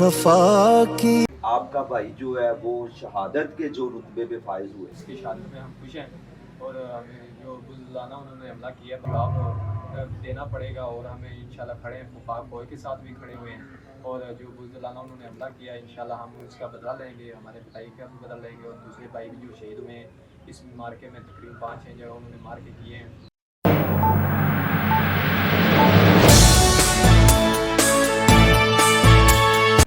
वफा की। आपका भाई जो है वो शहादत के जो रुतबे पे फाइज हुए, इसकी शहादत में हम खुश हैं और हमें जो बुज़दिलाना उन्होंने हमला किया जवाब देना पड़ेगा और हमें इंशाल्लाह खड़े हैं, पाक फौज के साथ भी खड़े हुए हैं और जो बुज़दिलाना उन्होंने हमला किया इंशाल्लाह हम उसका बदला लेंगे, हमारे भाई का भी बदला लेंगे और दूसरे भाई भी जो शहीद हुए हैं इस मार्के में तकरीबन 5-6 जगह उन्होंने मार के किए हैं।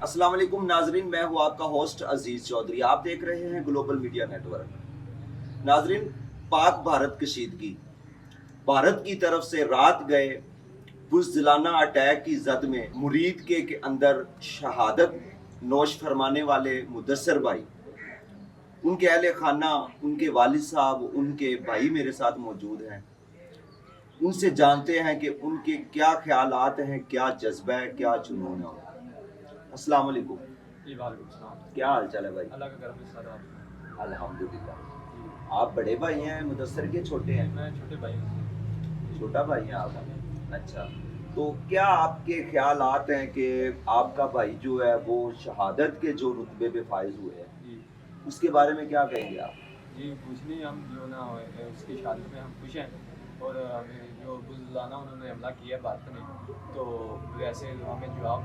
अस्सलाम वालेकुम नाजरीन, मैं हूँ आपका होस्ट अजीज चौधरी। आप देख रहे हैं ग्लोबल मीडिया नेटवर्क। नाजरीन, पाक भारत कशीदगी, भारत की तरफ से रात गए बुज़दिलाना अटैक की जद में मुरीद के अंदर शहादत नोश फरमाने वाले मुदस्सर भाई, उनके अहले खाना, उनके वालिद साहब, उनके भाई मेरे साथ मौजूद हैं। उनसे जानते हैं कि उनके क्या ख्यालात हैं, क्या जज्बा है, क्या जुनून है। अस्सलाम वालेकुम। जी वालेकुम सलाम। क्या हाल चाल है भाई? अल्लाह का करम है सर। आप अल्हम्दुलिल्लाह। आप बड़े भाई हैं मुदस्सर के, छोटे हैं? मैं छोटे भाई हूँ। छोटा भाई हैं आप? अच्छा, तो क्या आपके ख्यालात हैं कि आपका भाई जो है वो शहादत के जो रुतबे पे फाइज हुए हैं, जी उसके बारे में क्या कहेंगे आप? जी कुछ नहीं, हम जो ना उसकी शहादत में हम खुश हैं और हमें जो बुज़दिलाना उन्होंने हमला किया भारत में तो वैसे हमें जवाब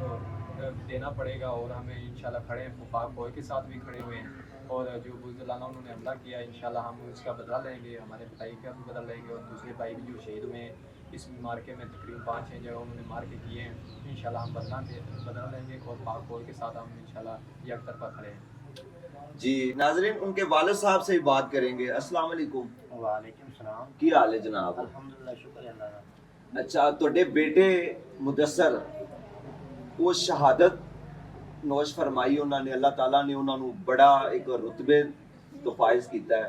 देना पड़ेगा और हमें इंशाल्लाह खड़े हैं, पाक फौज के साथ भी खड़े हुए हैं और जो बुज़दिलाना उन्होंने हमला किया इंशाल्लाह हम उसका बदला लेंगे, हमारे भाई का भी बदला लेंगे और दूसरे भाई भी जो शहीद हुए हैं इस मार्के में तकरीबन 5-6 जगह उन्होंने मार के किए हैं। इंशाल्लाह हम बदला लेंगे और पाक फौज के साथ हम इंशाल्लाह एक तरफा खड़े हैं। जी नाजरीन, उनके वालिद साहब से ही बात करेंगे। अस्सलाम वालेकुम। वालेकुम सलाम। की हाल है जनाब? अल्हम्दुलिल्लाह, शुक्र है अल्लाह का। अच्छा, ਤੁਹਾਡੇ बेटे मुदस्सर वो शहादत नोश फरमाई, उन्होंने अल्लाह ताला ने उन्होंने बड़ा एक रुतबे तो फाइज किया है,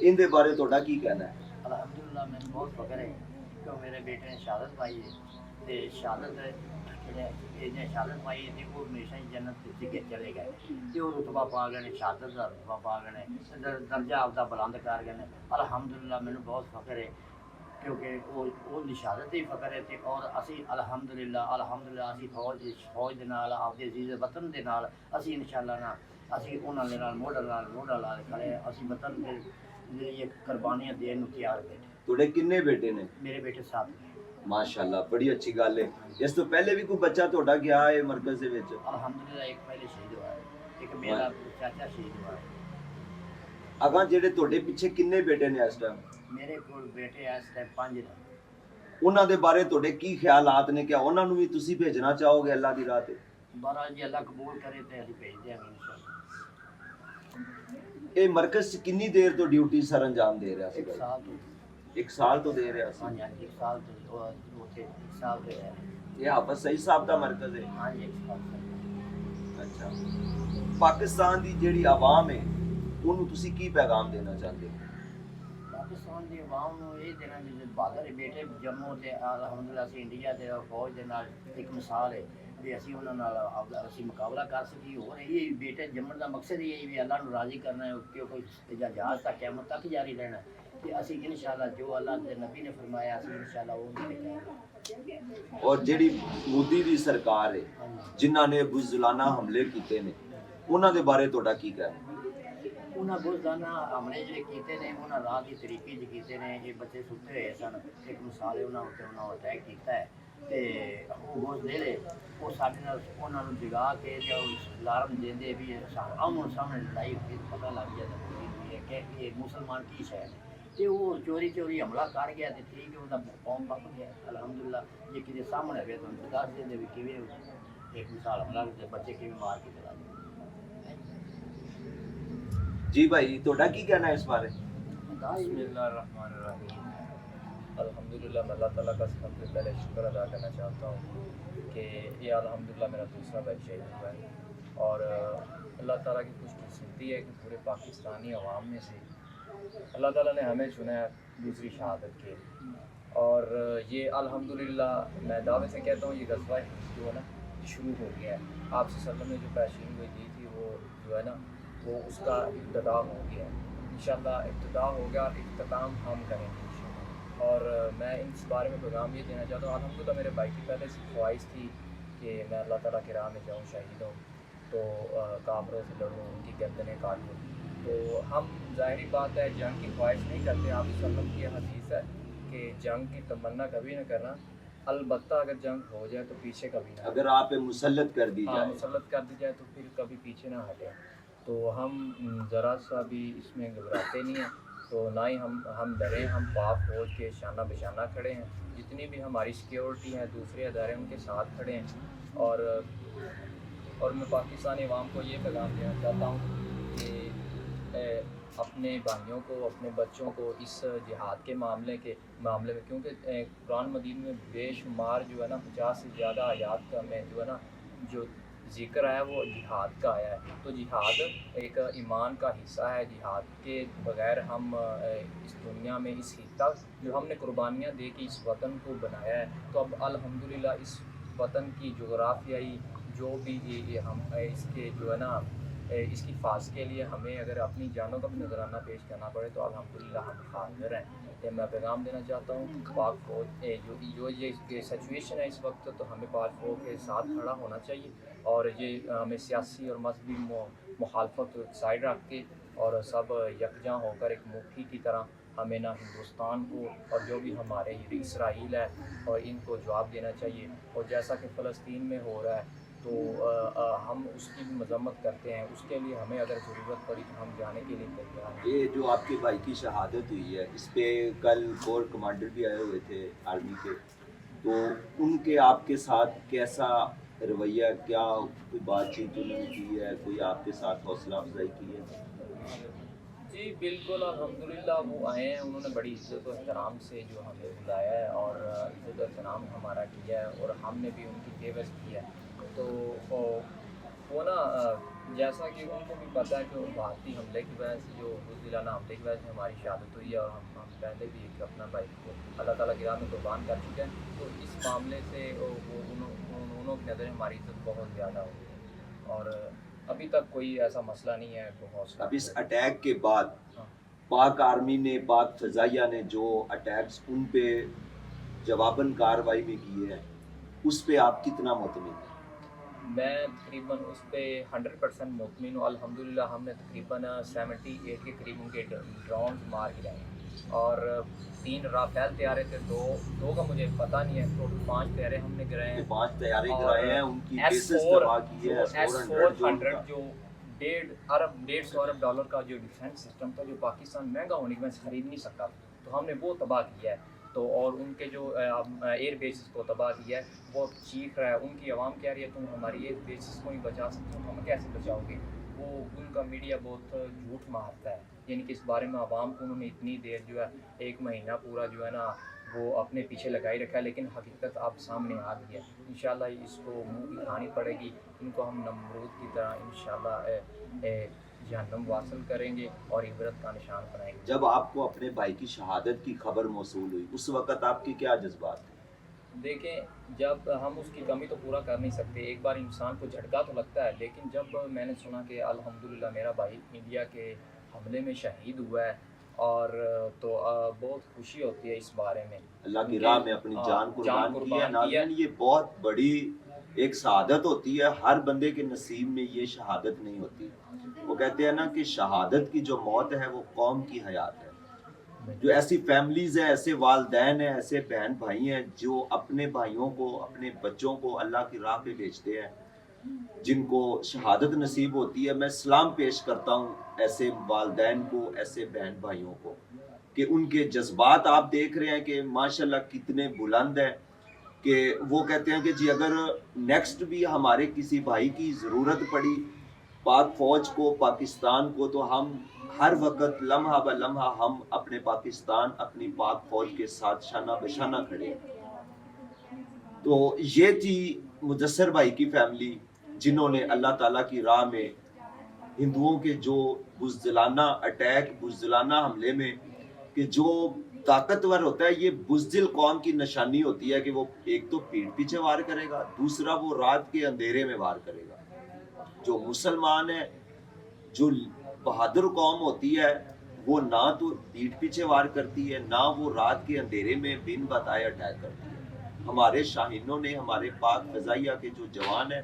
इनके बारे ਤੁਹਾਡਾ ਕੀ कहना है? अल्हम्दुलिल्लाह, मैंने बहुत फख्र है कि मेरे बेटे ने शहादत पाई है ते शहादत जिन्हें शहादत पाई है वो हमेशा ही जन्नत के चले गए ते वो रुतबा पा गए ने, शहादत का रुतबा पा गए ने, दर्जा आपका बुलंद कर गए ने। अल्हम्दुलिल्लाह, मैंने बहुत फख्र है क्योंकि वो शहादत ही फख्र है और असी अल्हम्दुलिल्लाह असी फौज के नाल आपके अजीज वतन के नाल असी इंशाअल्लाह ना असी उन्होंने नाल मोढ़ा ला खड़े, असी वतन के लिए कुर्बानियां देने को तैयार बैठे। ਤੁਹਾਡੇ ਕਿੰਨੇ बेटे ने? मेरे बेटे साथ हैं। माशाअल्लाह, बड़ी अच्छी गल है। इस तो पहले भी कोई बच्चा ਤੁਹਾਡਾ गया है मरकज ਦੇ ਵਿੱਚ? अल्हम्दुलिल्लाह, एक पहले शहीद हुआ है, एक मेरा चाचा शहीद हुआ है। अगा ਜਿਹੜੇ ਤੁਹਾਡੇ ਪਿੱਛੇ ਕਿੰਨੇ ਬੇਟੇ ਨੇ ਇਸ ਟਾਈਮ? मेरे को बेटे इस टाइम 5 ने। ਉਹਨਾਂ ਦੇ ਬਾਰੇ ਤੁਹਾਡੇ ਕੀ ਖਿਆਲਾਤ ਨੇ? ਕਿ ਉਹਨਾਂ ਨੂੰ ਵੀ ਤੁਸੀਂ ਭੇਜਣਾ ਚਾਹੋਗੇ ਅੱਲਾਹ ਦੀ ਰਾਹ ਤੇ? महाराज जी अल्लाह कबूल करे तो अभी भेज देंगे इंशाअल्लाह। ਇਹ ਮਰਕਜ਼ 'ਚ ਕਿੰਨੀ ਦੇਰ ਤੋਂ ਡਿਊਟੀ ਸਰ ਅੰਜਾਮ ਦੇ ਰਿਹਾ ਸੀ? एक साल तो 1 ਸਾਲ ਤੋਂ ਦੇ ਰਿਹਾ हाँ ਸੀ। जी, हाँ जी, एक साल तो उसे 1 साल के रहे। ਇਹ ਹਾਫਿਜ਼ ਸਈਦ ਸਾਹਿਬ ਦਾ ਮਰਕਜ਼ ਹੈ। हाँ जी, 1 साल से। ਅੱਛਾ, ਪਾਕਿਸਤਾਨ ਦੀ ਜਿਹੜੀ ਆਵਾਮ ਹੈ ਉਹਨੂੰ ਤੁਸੀਂ ਕੀ ਪੈਗਾਮ ਦੇਣਾ ਚਾਹੁੰਦੇ ਹੋ? पाकिस्तान की आवाम को ये देना जिसे बहादुर बेटे जम्मू से अलहमदुल्ला से इंडिया के फौज के नाल एक मिसाल है भी असी उन्होंने असी मुकाबला कर सकी। और ये बेटे जम्मन का मकसद ये भी अल्लाह को राज़ी करना है क्योंकि जहाज तक क़यामत तक जारी रहना है कि असी इंशाअल्लाह जो अल्लाह के नबी ने फरमाया असी इंशाअल्लाह वो करेंगे। और ਜਿਹੜੀ ਮੋਦੀ ਦੀ ਸਰਕਾਰ ਹੈ ਜਿਨ੍ਹਾਂ ਨੇ ਬੁਜ਼ਦਿਲਾਨਾ ਹਮਲੇ ਕੀਤੇ ਨੇ ਉਹਨਾਂ ਦੇ ਬਾਰੇ ਤੁਹਾਡਾ ਕੀ ਕਹਿਣਾ? उन्हें बुज़दिलाना हमले जो किए ने उन्हें रात की तरीके किए ने, ये बच्चे सुते हुए सन, एक मिसाल है उन्होंने अटैक किया है तो वो बुझ दे वो साढ़े उन्होंने जगा के अलार्म देंगे भी आमो सामने लड़ाई होती पता लग जाता कि ये मुसलमान की शह है तो वो चोरी हमला कर गया तो ठीक है उसका कौम पक गया। अल्हम्दुलिल्लाह ये किसी सामने हुए तो दस देंगे भी कि एक मिसाल हमला बच्चे कि मार के चला गया। जी भाई, ਤੁਹਾਡਾ ਕੀ कहना है इस बारे? बिस्मिल्लाहिर्रहमानिर्रहीम। अल्हम्दुलिल्लाह, मैं अल्लाह ताला का सबसे पहले शुक्र अदा करना चाहता हूँ कि ये अल्हम्दुलिल्लाह मेरा दूसरा भाई शहीद हुआ है और अल्लाह ताला की खुशकिस्मती है कि पूरे पाकिस्तानी अवाम में से अल्लाह ताला ने हमें चुना है दूसरी शहादत के। और ये अल्हम्दुलिल्लाह मैं दावे से कहता हूँ ये ग़ज़वा जो है ना शुरू हो गया है। आपसे सल्लम ने जो पेशेन हुई दी थी वो जो है ना वो उसका इब्तिदा हो गया है। इंशाअल्लाह इब्तिदा हो गया और इख्तिताम हम करेंगे इंशाअल्लाह। और मैं इस बारे में पैगाम ये देना चाहता हूँ, अल्हम्दुलिल्लाह मेरे भाई की पहले से ख्वाहिश थी कि मैं अल्लाह ताला की राह में जाऊँ, शहीद हूँ। تو کافروں سے لڑو، ان کی گردنیں کاٹو. تو ہم ظاہری بات ہے جنگ کی خواہش نہیں کرتے. آپ وسلم کی حدیث ہے کہ جنگ کی تمنا کبھی نہ کرنا، البتہ اگر جنگ ہو جائے تو پیچھے کبھی نہ اگر آپ پہ مسلط کر دی جائے. مسلط کر دی جائے تو پھر کبھی پیچھے نہ ہٹیں. تو ہم ذرا سا بھی اس میں گھبراتے نہیں ہیں، تو نہ ہی ہم ڈریں. ہم پاک فوج کے شانہ بشانہ کھڑے ہیں. جتنی بھی ہماری سیکیورٹی ہے، دوسرے ادارے ان کے ساتھ کھڑے ہیں. اور میں پاکستانی عوام کو یہ پیغام دینا چاہتا ہوں کہ اپنے بھائیوں کو، اپنے بچوں کو اس جہاد کے معاملے میں، کیونکہ قرآن مجید میں بے شمار جو ہے نا 50 سے زیادہ آیات کا میں جو ہے نا جو ذکر آیا وہ جہاد کا آیا ہے. تو جہاد ایک ایمان کا حصہ ہے. جہاد کے بغیر ہم اس دنیا میں اس حصہ جو ہم نے قربانیاں دے کے اس وطن کو بنایا ہے، تو اب الحمدللہ اس وطن کی جغرافیائی جو بھی ہم اس کے جو ہے نا اس کی حفاظ کے لیے ہمیں اگر اپنی جانوں کا بھی نذرانہ پیش کرنا پڑے تو الحمدللہ ہم حاضر ہیں. یہ میں پیغام دینا چاہتا ہوں. پاک فوج جو یہ سچویشن ہے اس وقت، تو ہمیں پاک فوج کے ساتھ کھڑا ہونا چاہیے. اور یہ ہمیں سیاسی اور مذہبی مخالفت سائڈ رکھ کے اور سب یکجاں ہو کر ایک مٹھی کی طرح ہمیں نہ ہندوستان کو اور جو بھی ہمارے اسرائیل ہے اور ان کو جواب دینا چاہیے. اور جیسا کہ فلسطین میں ہو رہا ہے تو ہم اس کی بھی مذمت کرتے ہیں. اس کے لیے ہمیں اگر ضرورت پڑی تو ہم جانے کے لیے تیار ہیں. یہ جو آپ کے بھائی کی شہادت ہوئی ہے، اس پہ کل کور کمانڈر بھی آئے ہوئے تھے آرمی کے، تو ان کے آپ کے ساتھ کیسا رویہ، کیا کوئی بات چیت انہوں نے کی ہے، کوئی آپ کے ساتھ حوصلہ افزائی کی ہے؟ جی بالکل الحمدللہ وہ آئے ہیں. انہوں نے بڑی عزت و احترام سے جو ہمیں بلایا ہے اور عزت و احترام ہمارا کیا ہے اور ہم نے بھی ان کی فیور کی ہے. تو وہ نا جیسا کہ ان کو بھی پتہ ہے کہ وہ بھارتی حملے کی وجہ سے، جو بزدلانہ حملے کی وجہ سے ہماری شہادت ہوئی ہے اور ہم پہلے بھی ایک اپنا بھائی کو اللہ تعالیٰ کی راہ میں قربان کر چکے ہیں. تو اس معاملے سے انہوں کی نظر ہماری عزت بہت زیادہ ہوئی ہے اور ابھی تک کوئی ایسا مسئلہ نہیں ہے. اب اس اٹیک کے بعد پاک آرمی نے، پاک فضائیہ نے جو اٹیکس ان پہ جواباً کارروائی میں کی ہے، اس پہ آپ کتنا مطمئن ہیں؟ میں تقریباً اس پہ 100% مطمئن ہوں. الحمدللہ ہم نے تقریباً 78 کے قریب ان کے ڈرونز مار گرائے ہیں اور 3 رافیل طیارے تھے، دو کا مجھے پتہ نہیں ہے، ٹوٹل 5 طیارے ہم نے گرائے ہیں. 5 طیارے گرائے ہیں، ان کی بیسز S4 تباہ کی ہے. S-400 جو $150 ارب کا جو ڈیفینس سسٹم تھا جو پاکستان مہنگا ہونے کی وجہ سے خرید نہیں سکتا، تو ہم نے وہ تباہ کیا ہے. تو اور ان کے جو ایئر بیسز کو تباہ کیا ہے. وہ چیخ رہا ہے، ان کی عوام کہہ رہی ہے تم ہماری ایئر بیسز کو نہیں بچا سکتے تو ہم کیسے بچاؤ گے. وہ ان کا میڈیا بہت جھوٹ مارتا ہے، یعنی کہ اس بارے میں عوام کو انہوں نے اتنی دیر جو ہے 1 مہینہ پورا جو ہے نا وہ اپنے پیچھے لگائی رکھا ہے، لیکن حقیقت اب سامنے آ گئی ہے. انشاءاللہ اس کو منہ کی کھانی پڑے گی. ان کو ہم نمرود کی طرح انشاءاللہ جہنم واصل کریں گے اور عبرت کا نشان بنائیں گے. جب آپ کو اپنے بھائی کی شہادت کی خبر موصول ہوئی، اس وقت آپ کے کیا جذبات تھے؟ دیکھیں جب ہم اس کی کمی تو پورا کر نہیں سکتے. ایک بار انسان کو جھٹکا تو لگتا ہے، لیکن جب میں نے سنا کہ الحمدللہ میرا بھائی انڈیا کے حملے میں شہید ہوا ہے اور تو بہت خوشی ہوتی ہے اس بارے میں. اللہ کی راہ میں اپنی جان قربان کی ہے. ناظرین یہ بہت بڑی ایک شہادت ہوتی ہے. ہر بندے کے نصیب میں یہ شہادت نہیں ہوتی. وہ کہتے ہیں نا کہ شہادت کی جو موت ہے وہ قوم کی حیات ہے. جو ایسی فیملیز ہیں، ایسے والدین ہیں، ایسے بہن بھائی ہیں جو اپنے بھائیوں کو، اپنے بچوں کو اللہ کی راہ پہ بھیجتے ہیں، جن کو شہادت نصیب ہوتی ہے، میں سلام پیش کرتا ہوں ایسے والدین کو، ایسے بہن بھائیوں کو، کہ ان کے جذبات آپ دیکھ رہے ہیں کہ ماشاءاللہ کتنے بلند ہیں. کہ وہ کہتے ہیں کہ جی اگر نیکسٹ بھی ہمارے کسی بھائی کی ضرورت پڑی پاک فوج کو، پاکستان کو، تو ہم ہر وقت لمحہ بہ لمحہ ہم اپنے پاکستان، اپنی پاک فوج کے ساتھ شانہ بشانہ کھڑے ہیں. تو یہ تھی مدثر بھائی کی فیملی، جنہوں نے اللہ تعالیٰ کی راہ میں ہندوؤں کے جو بزدلانہ اٹیک، بزدلانہ حملے میں، کہ جو طاقتور ہوتا ہے، یہ بزدل قوم کی نشانی ہوتی ہے کہ وہ ایک تو پیٹھ پیچھے وار کرے گا، دوسرا وہ رات کے اندھیرے میں وار کرے گا. جو مسلمان ہے، جو بہادر قوم ہوتی ہے، وہ نہ تو پیٹھ پیچھے وار کرتی ہے، نہ وہ رات کے اندھیرے میں بن بتائے اٹیک کرتی ہے. ہمارے شاہینوں نے، ہمارے پاک فضائیہ کے جو جوان ہیں،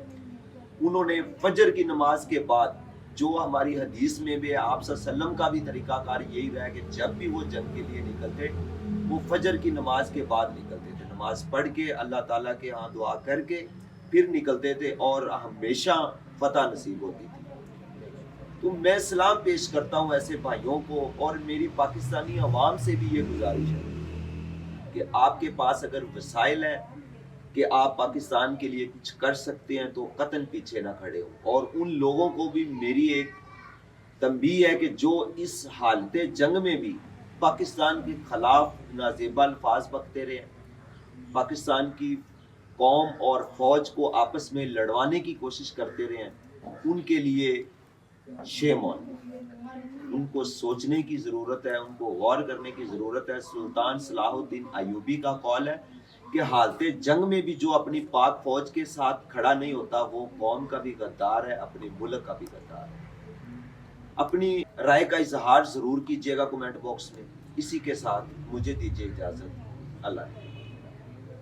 उन्होंने फजर की नमाज के बाद, जो हमारी हदीस में भी है, आप सल्लम का भी तरीकाकार यही रहा है कि जब भी वो जंग के लिए निकलते वो फजर की नमाज के बाद निकलते थे, नमाज पढ़ के अल्लाह ताला के यहाँ दुआ करके फिर निकलते थे और हमेशा फतह नसीब होती थी। तो मैं सलाम पेश करता हूँ ऐसे भाइयों को, और मेरी पाकिस्तानी अवाम से भी ये गुजारिश है कि आपके पास अगर वसाइल हैं कि आप पाकिस्तान के लिए कुछ कर सकते हैं तो कतन पीछे ना खड़े हो। और उन लोगों को भी मेरी एक तंबीह है कि जो इस हालत जंग में भी पाकिस्तान के खिलाफ नाजेबा अल्फाज बकते रहे, पाकिस्तान की कौम और फौज को आपस में लड़वाने की कोशिश करते रहे हैं, उनके लिए शेम ऑन। उनको सोचने की ज़रूरत है, उनको गौर करने की ज़रूरत है। सुल्तान सलाहुद्दीन अयूबी का कौल है कि हालत जंग में भी जो अपनी पाक फौज के साथ खड़ा नहीं होता वो कौम का भी गद्दार है, अपने मुल्क का भी गद्दार है। अपनी राय का इजहार ज़रूर कीजिएगा कमेंट बॉक्स में। इसी के साथ मुझे दीजिए इजाज़त। अल्लाह।